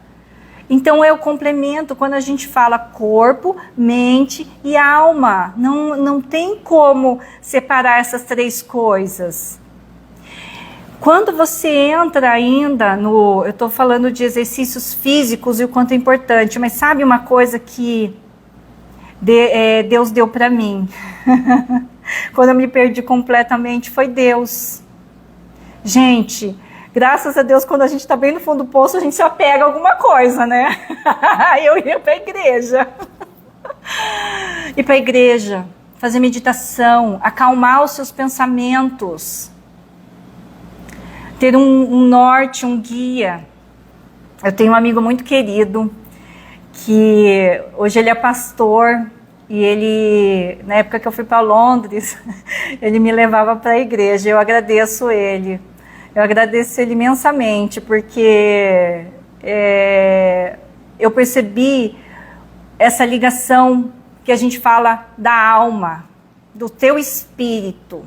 Speaker 1: Então é o complemento quando a gente fala corpo, mente e alma. Não tem como separar essas três coisas. Quando você entra ainda eu estou falando de exercícios físicos e o quanto é importante, mas sabe uma coisa que Deus deu para mim? Quando eu me perdi completamente, foi Deus. Gente, graças a Deus, quando a gente está bem no fundo do poço, a gente se apega a alguma coisa, né? Eu ia para a igreja. Ir para a igreja, fazer meditação, acalmar os seus pensamentos. Ter um norte, um guia. Eu tenho um amigo muito querido, que hoje ele é pastor, e ele, na época que eu fui para Londres, ele me levava para a igreja. Eu agradeço ele. Eu agradeço ele imensamente, porque eu percebi essa ligação que a gente fala da alma, do teu espírito.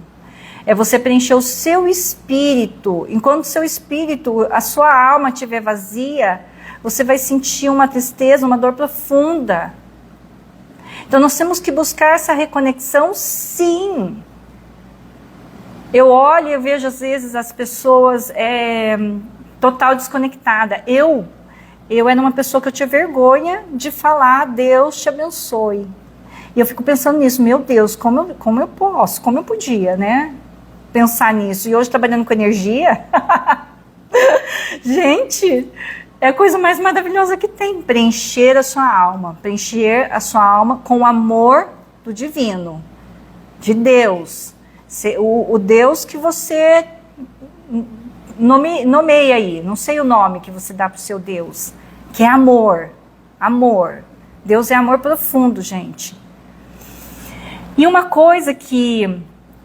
Speaker 1: É você preencher o seu espírito. Enquanto o seu espírito, a sua alma estiver vazia, você vai sentir uma tristeza, uma dor profunda. Então nós temos que buscar essa reconexão, sim. Eu olho e eu vejo às vezes as pessoas total desconectada. Eu era uma pessoa que eu tinha vergonha de falar, Deus te abençoe. E eu fico pensando nisso, meu Deus, como eu podia, né? Pensar nisso. E hoje trabalhando com energia, gente, é a coisa mais maravilhosa que tem. Preencher a sua alma com o amor do divino, de Deus. O Deus que você nomeia aí, não sei o nome que você dá para o seu Deus, que é amor. Amor. Deus é amor profundo, gente. E uma coisa que,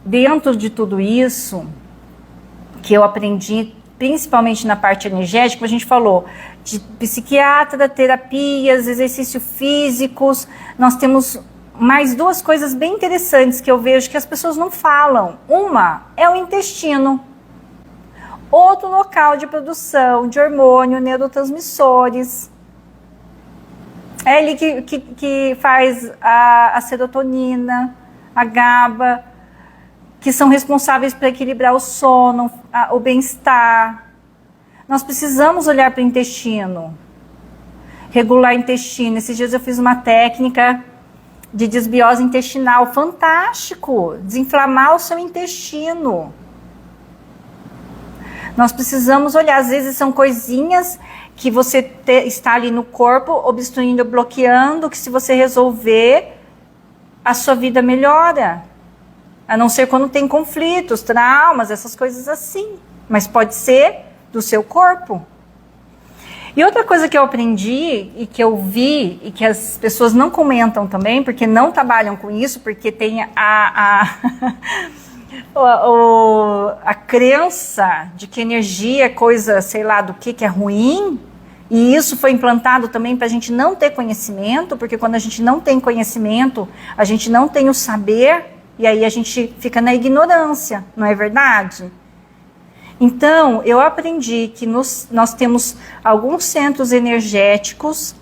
Speaker 1: dentro de tudo isso, que eu aprendi, principalmente na parte energética, a gente falou de psiquiatra, terapias, exercícios físicos, nós temos mais duas coisas bem interessantes que eu vejo que as pessoas não falam. Uma é o intestino, outro local de produção de hormônio, neurotransmissores. É ele que faz a serotonina, a GABA, que são responsáveis por equilibrar o sono, o bem-estar. Nós precisamos olhar para o intestino, regular o intestino. Esses dias eu fiz uma técnica de desbiose intestinal, fantástico, desinflamar o seu intestino. Nós precisamos olhar, às vezes são coisinhas que você está ali no corpo, obstruindo, bloqueando, que se você resolver, a sua vida melhora. A não ser quando tem conflitos, traumas, essas coisas assim. Mas pode ser do seu corpo. E outra coisa que eu aprendi e que eu vi e que as pessoas não comentam também, porque não trabalham com isso, porque tem a crença de que energia é coisa, sei lá, do que é ruim. E isso foi implantado também para a gente não ter conhecimento, porque quando a gente não tem conhecimento, a gente não tem o saber, e aí a gente fica na ignorância, não é verdade? Então, eu aprendi que nós temos alguns centros energéticos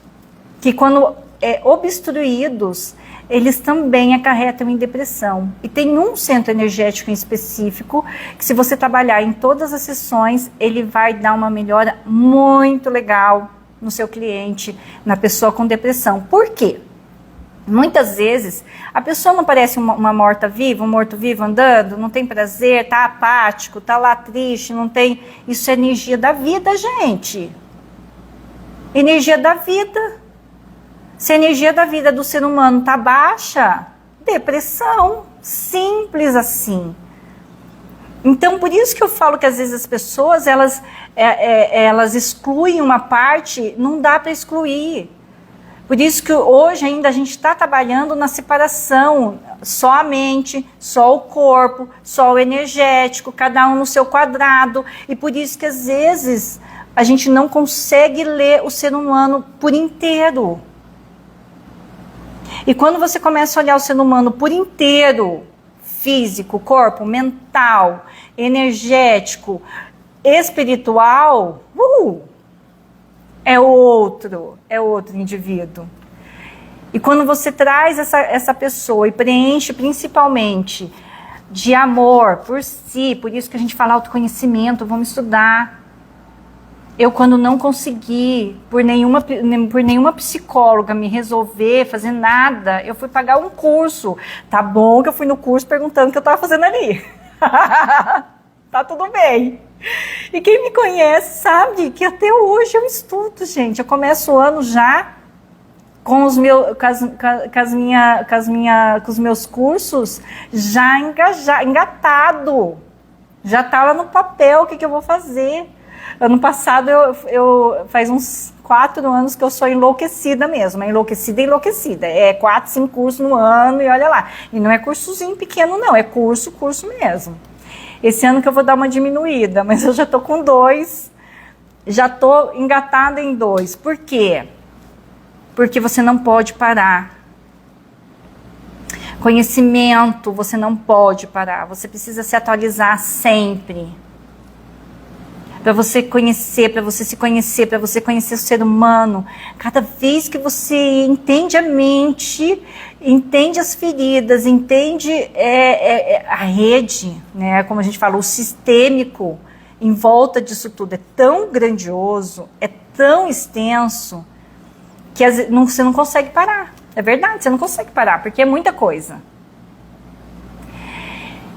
Speaker 1: que, quando obstruídos, eles também acarretam em depressão. E tem um centro energético em específico que, se você trabalhar em todas as sessões, ele vai dar uma melhora muito legal no seu cliente, na pessoa com depressão. Por quê? Muitas vezes a pessoa não parece uma morta-viva, um morto-vivo andando, não tem prazer, tá apático, tá lá triste, não tem... Isso é energia da vida, gente. Energia da vida. Se a energia da vida do ser humano tá baixa, depressão, simples assim. Então, por isso que eu falo que às vezes as pessoas, elas excluem uma parte, não dá para excluir. Por isso que hoje ainda a gente está trabalhando na separação, só a mente, só o corpo, só o energético, cada um no seu quadrado. E por isso que às vezes a gente não consegue ler o ser humano por inteiro. E quando você começa a olhar o ser humano por inteiro, físico, corpo, mental, energético, espiritual, é outro indivíduo. E quando você traz essa pessoa e preenche principalmente de amor por si, por isso que a gente fala autoconhecimento, vamos estudar. Eu, quando não consegui, por nenhuma psicóloga me resolver fazer nada, eu fui pagar um curso. Tá bom que eu fui no curso perguntando o que eu estava fazendo ali. Tá tudo bem. E quem me conhece sabe que até hoje eu estudo, gente. Eu começo o ano já com os meus cursos já engatado. Já tá lá no papel o que eu vou fazer. Ano passado, faz uns 4 anos que eu sou enlouquecida mesmo. É enlouquecida. É 4, 5 cursos no ano e olha lá. E não é cursozinho pequeno não, é curso mesmo. Esse ano que eu vou dar uma diminuída, mas eu já tô com 2. Já tô engatada em 2. Por quê? Porque você não pode parar. Conhecimento, você não pode parar, você precisa se atualizar sempre. Para você conhecer, para você se conhecer, para você conhecer o ser humano. Cada vez que você entende a mente, entende as feridas, entende a rede, né? Como a gente fala, o sistêmico em volta disso tudo é tão grandioso, é tão extenso, que você não consegue parar. É verdade, você não consegue parar, porque é muita coisa.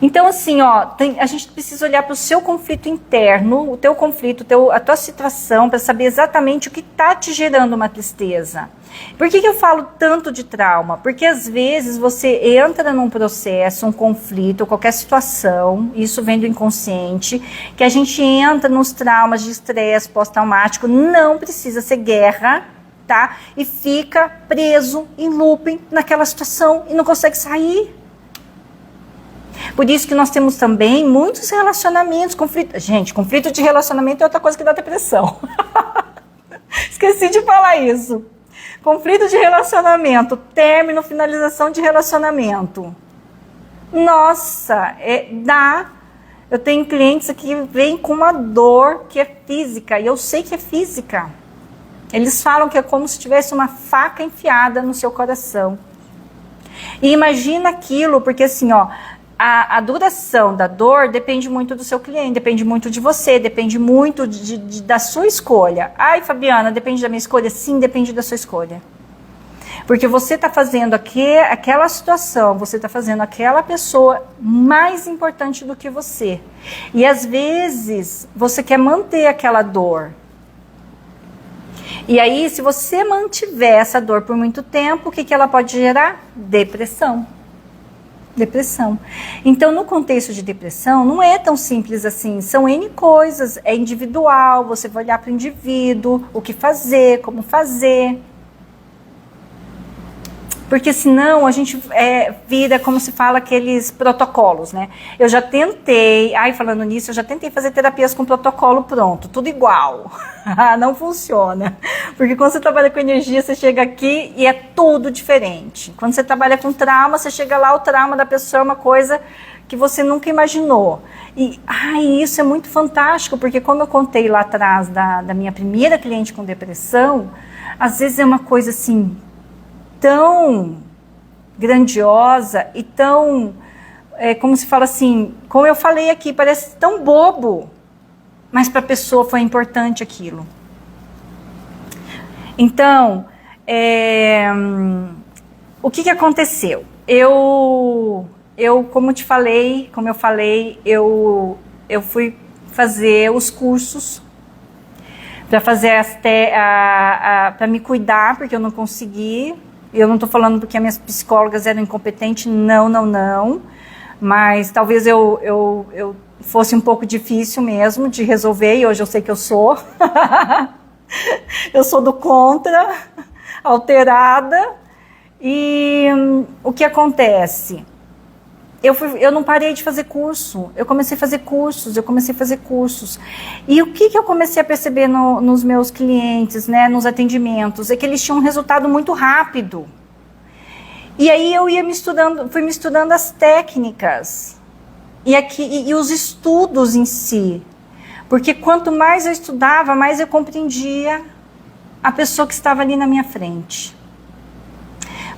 Speaker 1: Então, assim, ó, a gente precisa olhar para o seu conflito interno, o teu conflito, a tua situação, para saber exatamente o que está te gerando uma tristeza. Por que eu falo tanto de trauma? Porque às vezes você entra num processo, um conflito, qualquer situação, isso vem do inconsciente, que a gente entra nos traumas de estresse pós-traumático, não precisa ser guerra, tá? E fica preso em looping naquela situação e não consegue sair. Por isso que nós temos também muitos relacionamentos, conflito. Gente, conflito de relacionamento é outra coisa que dá depressão. Esqueci de falar isso. Conflito de relacionamento, término, finalização de relacionamento. Nossa, eu tenho clientes aqui que vêm com uma dor que é física, e eu sei que é física. Eles falam que é como se tivesse uma faca enfiada no seu coração. E imagina aquilo, porque assim, ó, a duração da dor depende muito do seu cliente, depende muito de você, depende muito da sua escolha. Ai, Fabiana, depende da minha escolha? Sim, depende da sua escolha. Porque você está fazendo aquela situação, você está fazendo aquela pessoa mais importante do que você. E às vezes você quer manter aquela dor. E aí, se você mantiver essa dor por muito tempo, o que ela pode gerar? Depressão. Depressão. Então, no contexto de depressão, não é tão simples assim. São N coisas, é individual, você vai olhar para o indivíduo, o que fazer, como fazer. Porque senão a gente vira, como se fala, aqueles protocolos, né? Eu já tentei, falando nisso, eu já tentei fazer terapias com protocolo pronto, tudo igual. Não funciona. Porque quando você trabalha com energia, você chega aqui e é tudo diferente. Quando você trabalha com trauma, você chega lá, o trauma da pessoa é uma coisa que você nunca imaginou. E isso é muito fantástico, porque como eu contei lá atrás da minha primeira cliente com depressão, às vezes é uma coisa assim tão grandiosa e tão, como se fala assim, como eu falei aqui, parece tão bobo, mas para a pessoa foi importante aquilo. Então, o que aconteceu? Eu como eu falei, eu fui fazer os cursos para fazer para me cuidar, porque eu não consegui. Eu não estou falando porque as minhas psicólogas eram incompetentes, não. Mas talvez eu fosse um pouco difícil mesmo de resolver, e hoje eu sei que eu sou. Eu sou do contra, alterada. E o que acontece? Eu não parei de fazer curso, eu comecei a fazer cursos. E o que eu comecei a perceber nos meus clientes, né, nos atendimentos, é que eles tinham um resultado muito rápido. E aí eu fui me estudando as técnicas e os estudos em si. Porque quanto mais eu estudava, mais eu compreendia a pessoa que estava ali na minha frente.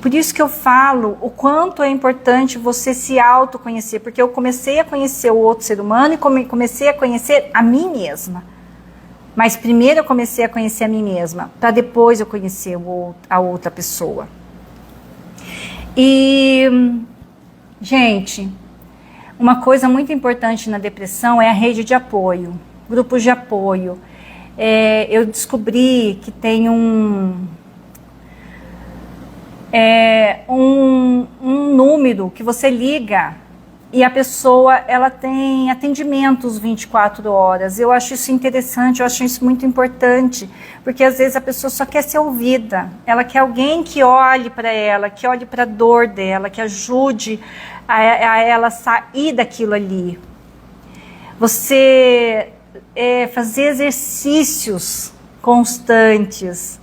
Speaker 1: Por isso que eu falo o quanto é importante você se autoconhecer, porque eu comecei a conhecer o outro ser humano e comecei a conhecer a mim mesma. Mas primeiro eu comecei a conhecer a mim mesma, para depois eu conhecer a outra pessoa. E, gente, uma coisa muito importante na depressão é a rede de apoio, grupos de apoio. Eu descobri que tem um número que você liga e a pessoa ela tem atendimentos 24 horas. Eu acho isso interessante, eu acho isso muito importante, porque às vezes a pessoa só quer ser ouvida, ela quer alguém que olhe para ela, que olhe para a dor dela, que ajude a ela sair daquilo ali. Você fazer exercícios constantes,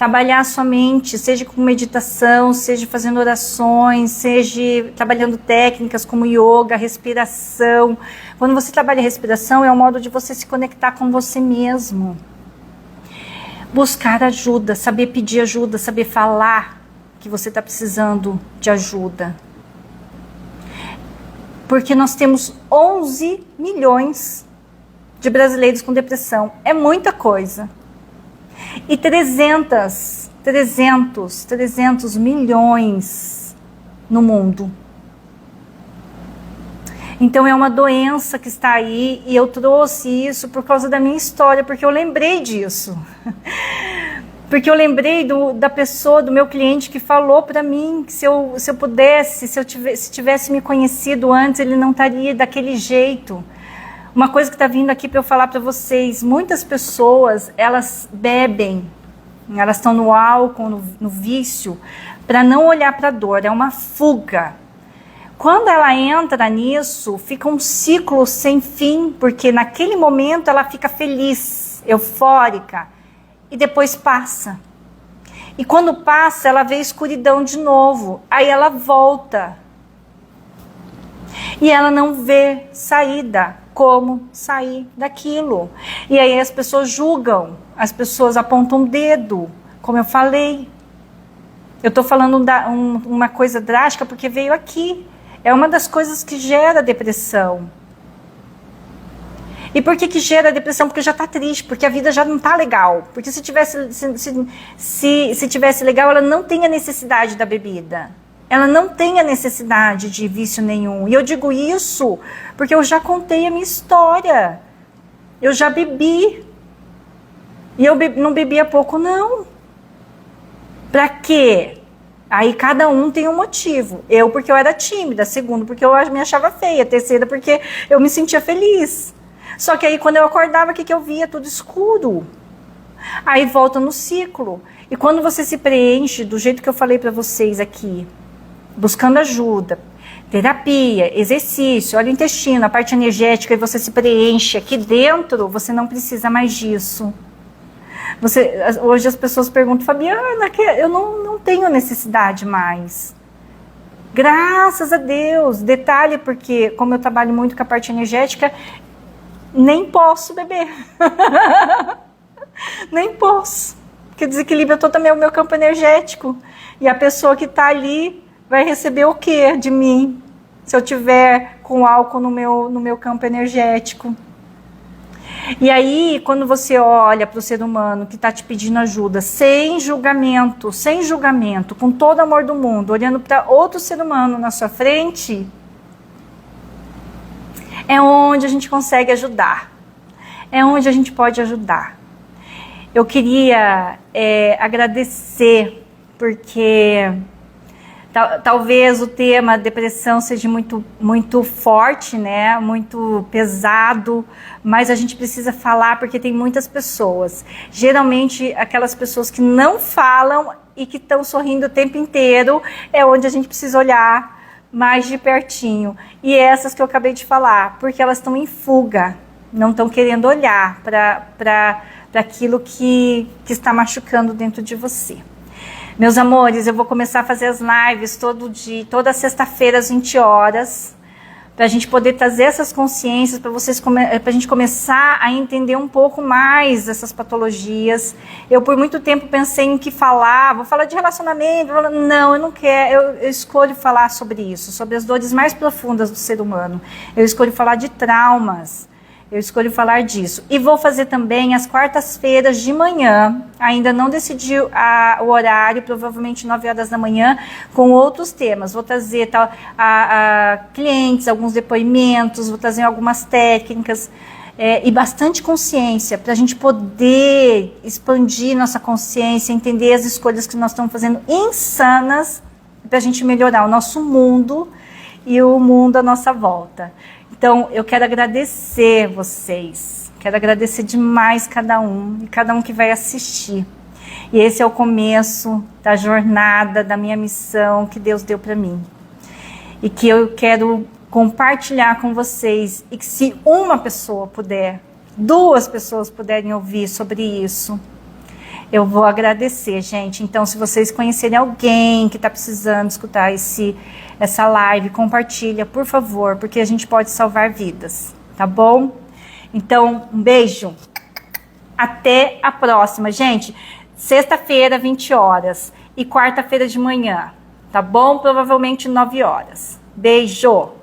Speaker 1: trabalhar a sua mente, seja com meditação, seja fazendo orações, seja trabalhando técnicas como yoga, respiração. Quando você trabalha a respiração, é um modo de você se conectar com você mesmo. Buscar ajuda, saber pedir ajuda, saber falar que você está precisando de ajuda. Porque nós temos 11 milhões de brasileiros com depressão. É muita coisa. E 300 milhões no mundo. Então é uma doença que está aí, e eu trouxe isso por causa da minha história, porque eu lembrei disso. Porque eu lembrei da pessoa, do meu cliente que falou para mim que se eu pudesse, se tivesse me conhecido antes, ele não estaria daquele jeito. Uma coisa que está vindo aqui para eu falar para vocês, muitas pessoas, elas bebem, elas estão no álcool, no vício, para não olhar para a dor, é uma fuga. Quando ela entra nisso, fica um ciclo sem fim, porque naquele momento ela fica feliz, eufórica, e depois passa. E quando passa, ela vê escuridão de novo, aí ela volta. E ela não vê saída, como sair daquilo. E aí as pessoas julgam, as pessoas apontam o dedo, como eu falei. Eu estou falando uma coisa drástica porque veio aqui. É uma das coisas que gera depressão. E por que gera depressão? Porque já está triste, porque a vida já não está legal. Porque se tivesse legal, ela não tem a necessidade da bebida. Ela não tem a necessidade de vício nenhum. E eu digo isso porque eu já contei a minha história. Eu já bebi. E eu não bebia pouco, não. Pra quê? Aí cada um tem um motivo. Eu porque eu era tímida. Segundo, porque eu me achava feia. Terceira, porque eu me sentia feliz. Só que aí quando eu acordava, o que eu via? Tudo escuro. Aí volta no ciclo. E quando você se preenche do jeito que eu falei pra vocês aqui, buscando ajuda, terapia, exercício, olha o intestino, a parte energética, e você se preenche aqui dentro, você não precisa mais disso. Hoje as pessoas perguntam, Fabiana, eu não tenho necessidade mais. Graças a Deus. Detalhe, porque como eu trabalho muito com a parte energética, nem posso beber. Nem posso. Porque desequilibra totalmente o meu campo energético. E a pessoa que está ali vai receber o que de mim? Se eu tiver com álcool no meu campo energético. E aí, quando você olha para o ser humano que está te pedindo ajuda, sem julgamento, com todo amor do mundo, olhando para outro ser humano na sua frente, é onde a gente consegue ajudar. É onde a gente pode ajudar. Eu queria agradecer, porque talvez o tema depressão seja muito forte, né? Muito pesado, mas a gente precisa falar porque tem muitas pessoas. Geralmente aquelas pessoas que não falam e que estão sorrindo o tempo inteiro é onde a gente precisa olhar mais de pertinho. E essas que eu acabei de falar, porque elas estão em fuga, não estão querendo olhar para aquilo que está machucando dentro de você. Meus amores, eu vou começar a fazer as lives toda sexta-feira às 20 horas, para a gente poder trazer essas consciências, para a gente começar a entender um pouco mais dessas patologias. Eu por muito tempo pensei em que falar, vou falar de relacionamento, não, eu não quero, eu escolho falar sobre isso, sobre as dores mais profundas do ser humano. Eu escolho falar de traumas. Eu escolho falar disso. E vou fazer também às quartas-feiras de manhã, ainda não decidi o horário, provavelmente 9 horas da manhã, com outros temas. Vou trazer clientes, alguns depoimentos, vou trazer algumas técnicas e bastante consciência, para a gente poder expandir nossa consciência, entender as escolhas que nós estamos fazendo insanas, para a gente melhorar o nosso mundo e o mundo à nossa volta. Então, eu quero agradecer vocês, quero agradecer demais cada um, e cada um que vai assistir. E esse é o começo da jornada, da minha missão que Deus deu para mim. E que eu quero compartilhar com vocês, e que se uma pessoa puder, 2 pessoas puderem ouvir sobre isso, eu vou agradecer, gente. Então, se vocês conhecerem alguém que está precisando escutar essa live, compartilha, por favor, porque a gente pode salvar vidas, tá bom? Então, um beijo. Até a próxima, gente. Sexta-feira, 20 horas. E quarta-feira de manhã, tá bom? Provavelmente 9 horas. Beijo!